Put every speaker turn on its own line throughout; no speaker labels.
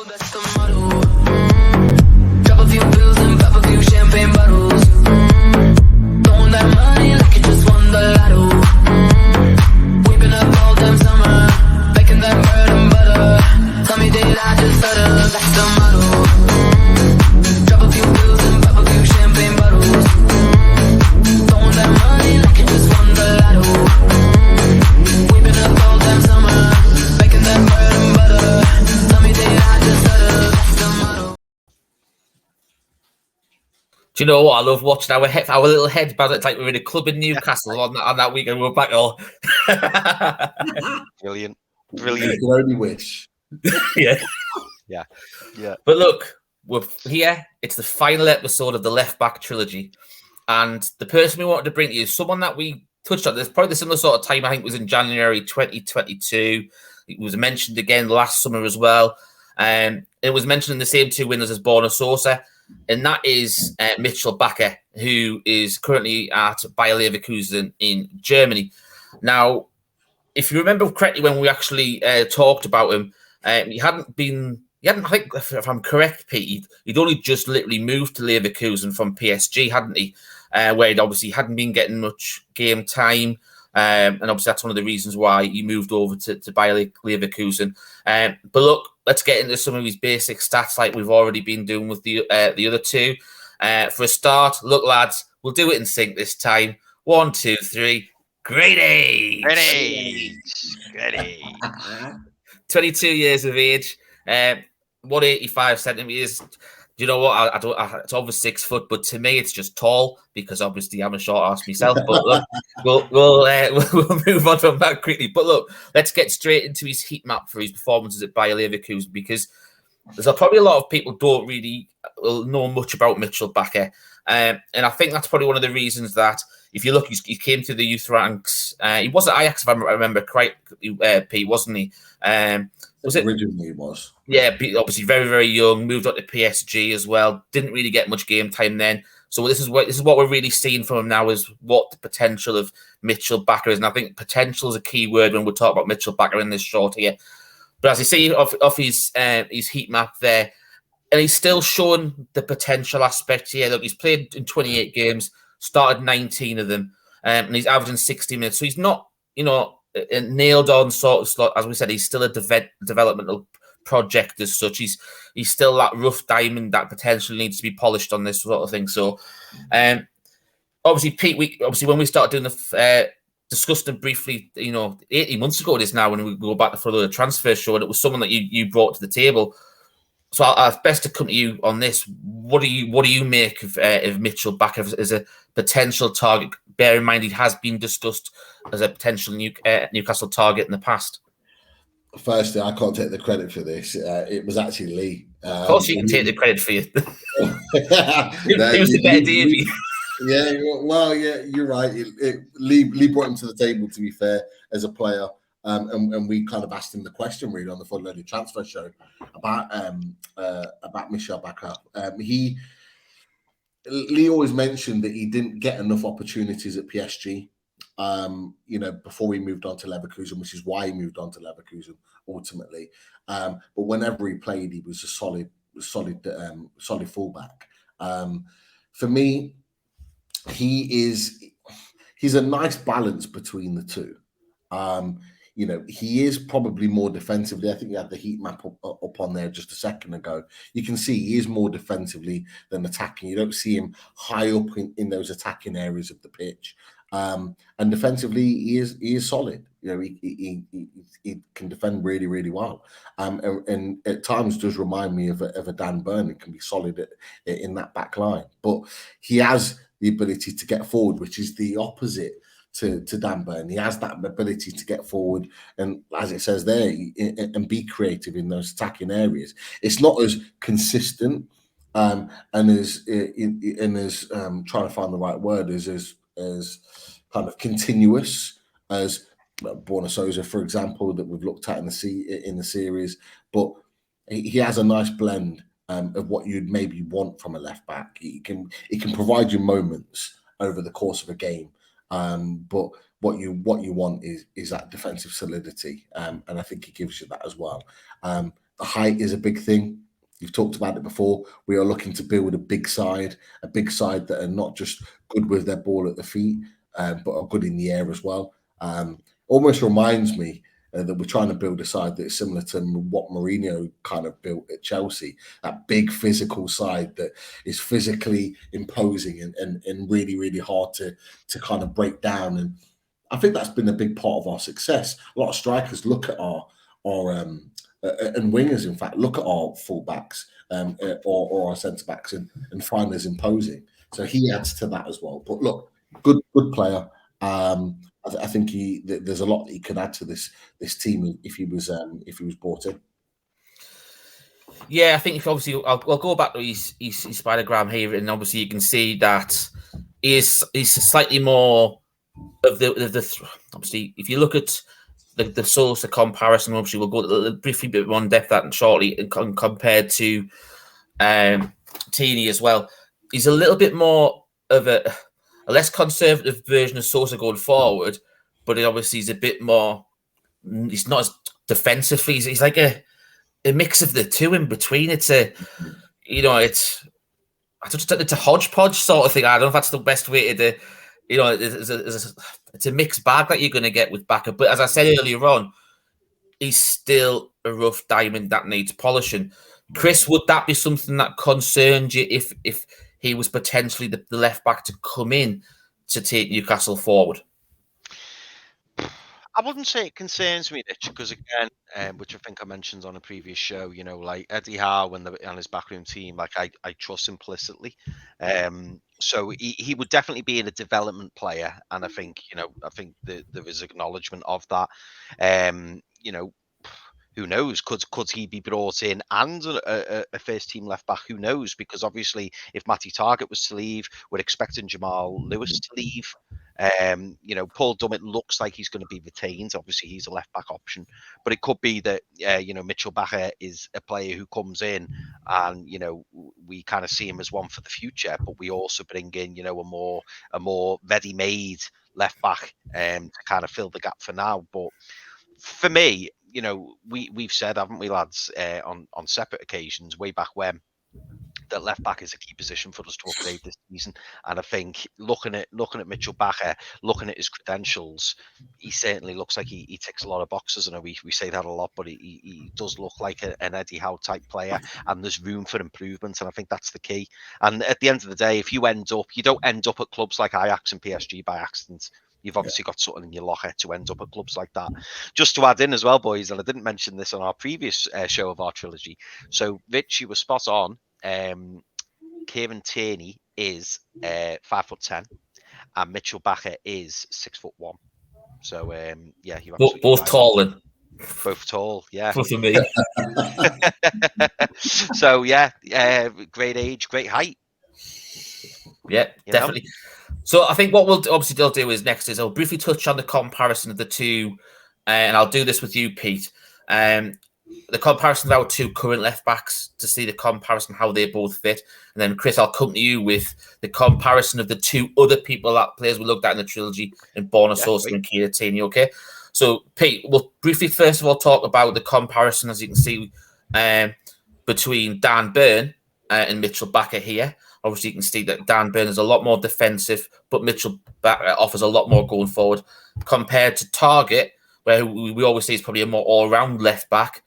That's the motto. Drop a few bills and pop a few champagne bottles. Throwing that money like you just won the lotto. Waking up all damn summer, making that bread and butter. Tell me did I just stutter? That's the motto. Drop a few bills and pop a few champagne bottles. Throwing that money like you just won the lotto. Waking up all damn summer, making that bread and butter. Tell me did I just stutter? That's the motto.
Do you know what? I love watching our little heads bounce. It's like we're in a club in Newcastle on that weekend. We're back all.
Brilliant.
You can only wish.
Yeah. But look, we're here. It's the final episode of the Left Back trilogy. And the person we wanted to bring to you is someone that we touched on. There's probably the similar sort of time, I think it was in January 2022. It was mentioned again last summer as well. It was mentioned in the same two winners as Borna Sosa. And that is Mitchel Bakker, who is currently at Bayer Leverkusen in Germany. Now, if you remember correctly, when we actually talked about him, he hadn't, I think, if I'm correct, Pete, he'd only just literally moved to Leverkusen from PSG, hadn't he? Where he obviously hadn't been getting much game time. And obviously that's one of the reasons why he moved over to Bayer Leverkusen. But look, let's get into some of his basic stats like we've already been doing with the other two. For a start, look, lads, we'll do it in sync this time. 1, 2, 3. Great age! 22 years of age, 185 centimeters. Do you know what? It's over 6 foot, but to me, it's just tall because obviously I'm a short ass myself. But look, we'll move on from that quickly. But look, let's get straight into his heat map for his performances at Bayer Leverkusen, because there's probably a lot of people don't really know much about Mitchel Bakker, and I think that's probably one of the reasons that if you look, he came through the youth ranks. He was at Ajax, if I remember correctly, Pete, wasn't he? Was it
originally? He was.
Yeah, obviously very, very young. Moved on to PSG as well. Didn't really get much game time then. So this is what we're really seeing from him now, is what the potential of Mitchel Bakker is. And I think potential is a key word when we talk about Mitchel Bakker in this short here. But as you see off his heat map there, and he's still showing the potential aspect here. Look, he's played in 28 games, started 19 of them, and he's averaging 60 minutes. So he's not, a nailed on sort of slot. As we said, he's still a developmental project as such. He's still that rough diamond that potentially needs to be polished on this sort of thing. So, obviously, Pete, when we started doing the discussed them briefly, 18 months ago it is now when we go back for the transfer show, and it was someone that you brought to the table. So it's best to come to you on this. What do you make of Mitchel Bakker as a potential target? Bear in mind he has been discussed as a potential Newcastle target in the past.
Firstly, I can't take the credit for this. It was actually Lee.
Of course, you can take the credit for you. It was the better Davey.
Yeah, well, yeah, you're right. Lee brought him to the table, to be fair, as a player. And we kind of asked him the question really on the Full Loaded Transfer show about Mitchel Bakker. Lee always mentioned that he didn't get enough opportunities at PSG, before he moved on to Leverkusen, which is why he moved on to Leverkusen ultimately. But whenever he played, he was a solid fullback. For me, he's a nice balance between the two. He is probably more defensively. I think you had the heat map up on there just a second ago. You can see he is more defensively than attacking. You don't see him high up in those attacking areas of the pitch. And defensively, he is solid. He can defend really, really well. And at times does remind me of a Dan Burn. It can be solid in that back line. But he has the ability to get forward, which is the opposite to Dan Burn. He has that ability to get forward and, as it says there, and be creative in those attacking areas. It's not as consistent and as trying to find the right word, as kind of continuous as Borna Sosa, for example, that we've looked at in the series. But he has a nice blend of what you'd maybe want from a left back. He can provide you moments over the course of a game. But what you want is that defensive solidity, and I think he gives you that as well. The height is a big thing. You've talked about it before. We are looking to build a big side that are not just good with their ball at the feet, but are good in the air as well. Almost reminds me that we're trying to build a side that is similar to what Mourinho kind of built at Chelsea, that big physical side that is physically imposing and really, really hard to kind of break down. And I think that's been a big part of our success. A lot of strikers look at our and wingers, in fact, look at our fullbacks or our centre backs and find us imposing. So he adds to that as well. But look, good player. I think there's a lot that he could add to this team if he was brought in.
Yeah, I think if obviously I'll go back to his Spider-Gram here, and obviously you can see that he's slightly more of the obviously if you look at the Sosa comparison, obviously we'll go briefly a bit more in depth that and shortly, and compared to Tini as well. He's a little bit more of a less conservative version of Sosa going forward, but obviously he's a bit more. He's not as defensive. He's like a mix of the two in between. It's a, it's a hodgepodge sort of thing. I don't know if that's the best way to, it's a mixed bag that you're going to get with Bakker. But as I said earlier on, he's still a rough diamond that needs polishing. Chris, would that be something that concerned you if he was potentially the left back to come in to take Newcastle forward?
I wouldn't say it concerns me, Rich, because again, which I think I mentioned on a previous show, like Eddie Howe and his backroom team, like I trust implicitly. So he would definitely be in a development player, and I think there is acknowledgement of that. Who knows? Could he be brought in and a first team left back? Who knows? Because obviously, if Matty Targett was to leave, we're expecting Jamal Lewis to leave. Paul Dummett looks like he's going to be retained. Obviously, he's a left back option, but it could be that Mitchel Bakker is a player who comes in, and we kind of see him as one for the future. But we also bring in a more ready-made left back to kind of fill the gap for now. But for me, we've said, haven't we, lads, on separate occasions way back when, that left back is a key position for us to upgrade this season. And I think looking at Mitchel Bakker, looking at his credentials, he certainly looks like he ticks a lot of boxes. I know we say that a lot, but he does look like an Eddie Howe type player, and there's room for improvement. And I think that's the key. And at the end of the day, if you don't end up at clubs like Ajax and PSG by accident. You've obviously got something in your locker to end up at clubs like that. Just to add in as well, boys, and I didn't mention this on our previous show of our trilogy. So, Rich, you were spot on. Kieran Tierney is 5'10", and Mitchel Bakker is 6'1". So, you
both tall then.
Both tall, yeah.
Both of me.
So, great age, great height.
Yeah, definitely. So I think what we'll do is next is I'll briefly touch on the comparison of the two, and I'll do this with you, Pete. The comparison of our two current left backs to see the comparison, how they both fit. And then, Chris, I'll come to you with the comparison of the two other players we looked at in the trilogy, in Borna Sosa and Kieran Tierney, okay? So, Pete, we'll briefly first of all talk about the comparison, as you can see, between Dan Burn and Mitchel Bakker here. Obviously, you can see that Dan Burn is a lot more defensive, but Mitchel Bakker offers a lot more going forward compared to Targett, where we always say he's probably a more all-round left back.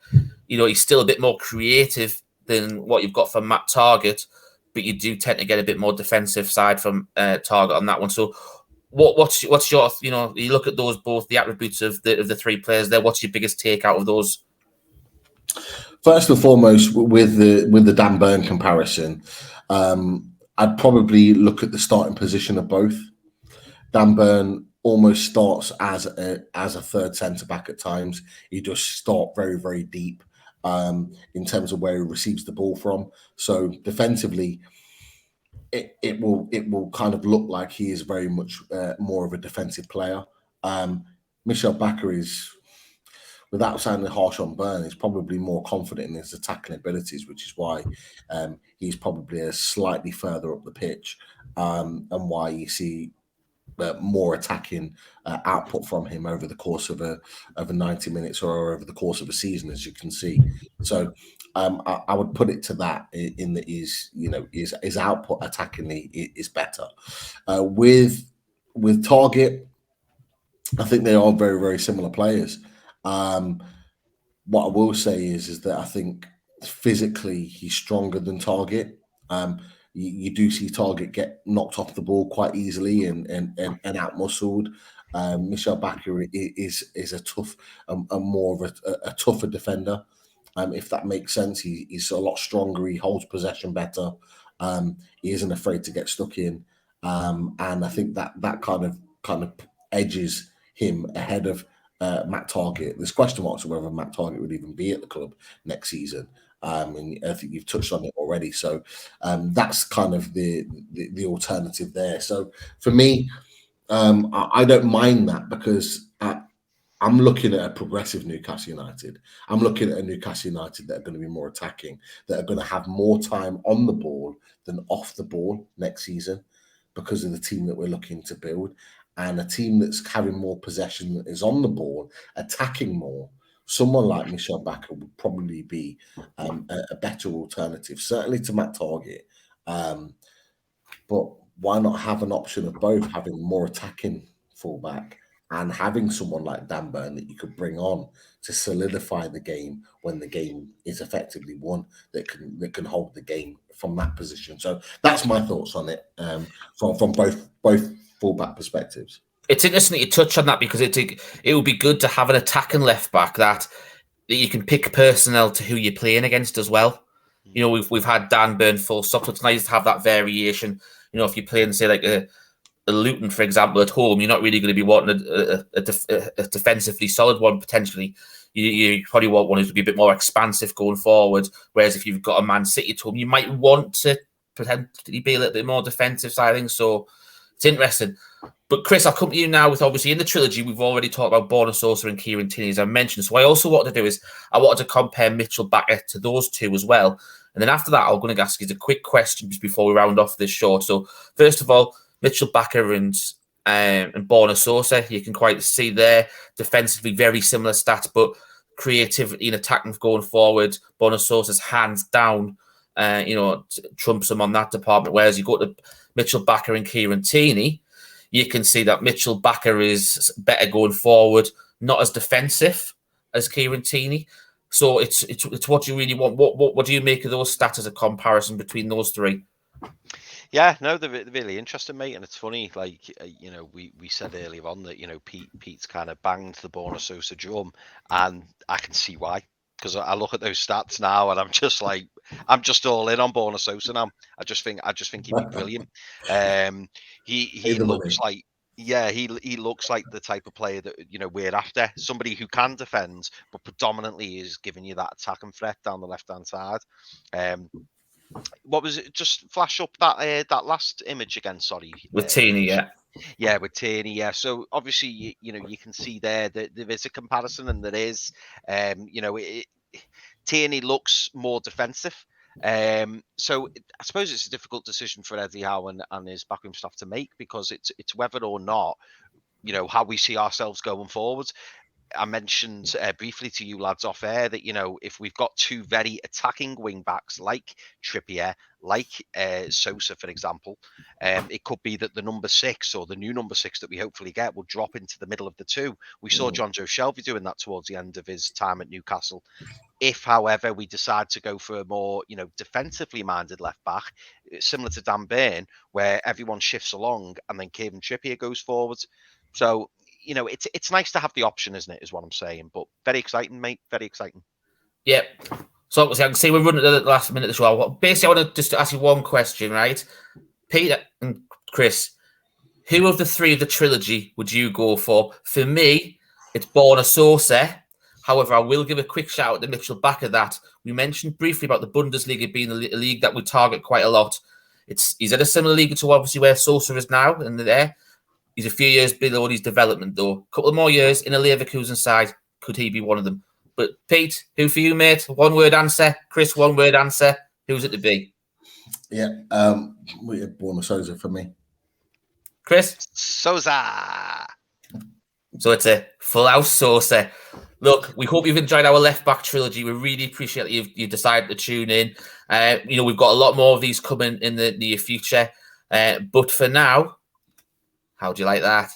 He's still a bit more creative than what you've got from Matt Targett, but you do tend to get a bit more defensive side from Targett on that one. So, what's your you look at those both the attributes of the three players there. What's your biggest take out of those?
First and foremost, with the Dan Burn comparison, I'd probably look at the starting position of both. Dan Burn almost starts as a third centre back at times. He does start very, very deep in terms of where he receives the ball from. So defensively, it will kind of look like he is very much more of a defensive player. Mitchel Bakker is, without sounding harsh on Burn, is probably more confident in his attacking abilities, which is why he's probably slightly further up the pitch, and why you see more attacking output from him over the course of a 90 minutes or over the course of a season, as you can see. So I would put it to that in that his output attackingly is better. With Target, I think they are very, very similar players. What I will say is that I think physically he's stronger than Target. You do see Target get knocked off the ball quite easily and out muscled. Mitchel Bakker is a tough, more of a tougher defender. If that makes sense, he's a lot stronger. He holds possession better. He isn't afraid to get stuck in, and I think that kind of edges him ahead of Matt Target. There's question marks on whether Matt Target would even be at the club next season. And I think you've touched on it already. So that's kind of the alternative there. So for me, I don't mind that because I'm looking at a progressive Newcastle United. I'm looking at a Newcastle United that are going to be more attacking, that are going to have more time on the ball than off the ball next season because of the team that we're looking to build. And a team that's having more possession, that is on the ball, attacking more. Someone like Mitchel Bakker would probably be a better alternative, certainly to Matt Target. But why not have an option of both, having more attacking fullback and having someone like Dan Burn that you could bring on to solidify the game when the game is effectively won, that can hold the game from that position. So that's my thoughts on it from both fullback perspectives. It's
interesting that you touch on that because it would be good to have an attacking left back that you can pick personnel to who you're playing against as well. You know, we've had Dan Burn full stop, so it's nice to have that variation. You know, if you're playing, say, like a Luton, for example, at home, you're not really going to be wanting a defensively solid one potentially. You probably want one who's to be a bit more expansive going forward. Whereas if you've got a Man City at home, you might want to potentially be a little bit more defensive side of things. So it's interesting. But Chris, I'll come to you now with, obviously, in the trilogy, we've already talked about Borna Sosa and Kieran Tierney, as I mentioned. So I also wanted to do is I wanted to compare Mitchel Bakker to those two as well. And then after that, I'm going to ask you a quick question just before we round off this show. So first of all, Mitchel Bakker and Borna Sosa, you can quite see there defensively very similar stats, but creativity and attacking going forward, Borna Sosa's hands down, trumps him on that department. Whereas you go to Mitchel Bakker and Kieran Tierney, you can see that Mitchel Bakker is better going forward, not as defensive as Kieran Tierney. So it's what you really want. What do you make of those stats as a comparison between those three?
Yeah, no, they're really interesting, mate. And it's funny, like, we said earlier on that, Pete's kind of banged the Borna Sosa drum, and I can see why. Because I look at those stats now, and I'm just all in on Borna Sosa now. I just think he'd be brilliant. He looks like, he looks like the type of player that we're after. Somebody who can defend, but predominantly is giving you that attacking threat down the left hand side. What was it? Just flash up that last image again. Sorry,
with Tierney,
yeah, with Tierney, yeah. So obviously, you can see there that there is a comparison, and there is, Tierney looks more defensive. So I suppose it's a difficult decision for Eddie Howe and his backroom staff to make, because it's whether or not, how we see ourselves going forward. I mentioned briefly to you lads off air that, if we've got two very attacking wing backs like Trippier, like Sosa, for example, it could be that the number 6 or the new number 6 that we hopefully get will drop into the middle of the two. We saw John Joe Shelby doing that towards the end of his time at Newcastle. If, however, we decide to go for a more, defensively minded left back, similar to Dan Burn, where everyone shifts along and then Kieran Trippier goes forwards. So, it's nice to have the option, isn't it, is what I'm saying. But very exciting, mate. Very exciting.
Yeah. So obviously I can see we're running at the last minute of the show. Basically, I want to just ask you one question, right? Peter and Chris, who of the three of the trilogy would you go for? For me, it's Borna Sosa. However, I will give a quick shout out to Mitchel Bakker that we mentioned briefly about the Bundesliga being a league that we target quite a lot. He's at a similar league to obviously where Sosa is now, and there. He's a few years below his development, though. A couple of more years in a Leverkusen side, could he be one of them? But Pete, who for you, mate? One-word answer. Chris, one-word answer. Who's it to be?
Yeah, Borna Sosa for me.
Chris?
Sousa.
So it's a full house Sosa. Look, we hope you've enjoyed our left back trilogy. We really appreciate that you've decided to tune in. We've got a lot more of these coming in the near future. But for now, how do you like that?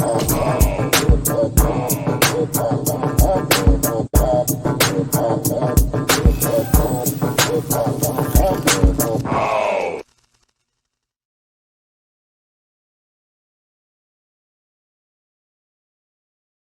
Oh.